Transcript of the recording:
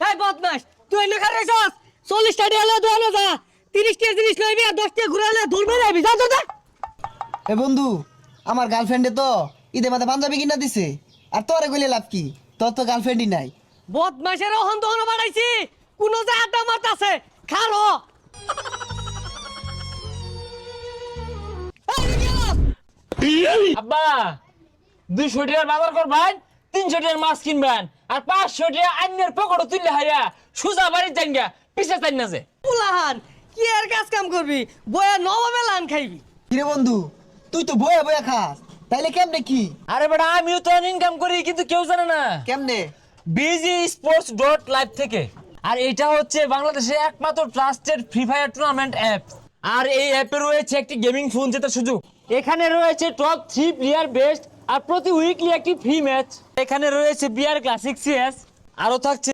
এই বদমাস তুই এনে খারাইছস 40 টাকা এলে দোনো যা 30 টাকা জিনিস লইবি আর 10 টাকা ঘুরাইলে ধরবে যাবি যা যা এ বন্ধু আমার গার্লফ্রেন্ডে তো ঈদে মাথা পাঞ্জাবি কিনা দিছে আর তোরে কইলে লাভ কি তোর তো গার্লফ্রেন্ডই নাই বদমাসের অহন দহন বাড়াইছি কোন যে আড্ডা মারতাছে খারো আব্বা 200 টাকার বাজার করবেন 300 টাকার মাছ কিনবেন আর 500 টাকা আন্যের পকেটে তুললে হারিয়া সুজা বাড়ির জাঙ্গা পিছে চাই না যে পুলাহান কি আর কাজ কাম করবি বয়া নবমে লান খাইবি কিরে বন্ধু তুই তো বয়া বয়া খাস তাইলে কেমনে কি আরে বেটা আমিও তো ইনকাম করি কিন্তু কেউ জানে না কেমনে bgsports.live থেকে আর এটা হচ্ছে বাংলাদেশের একমাত্র trusted Free Fire tournament app আর এই অ্যাপে রয়েছে একটি গেমিং ফোন জেতার সুযোগ এখানে রয়েছে টপ 3 প্লেয়ার বেস্ট আর প্রতি উইকলি একটি ফ্রি ম্যাচ এখানে রয়েছে বিআর ক্লাসিক সিএস আরো থাকছে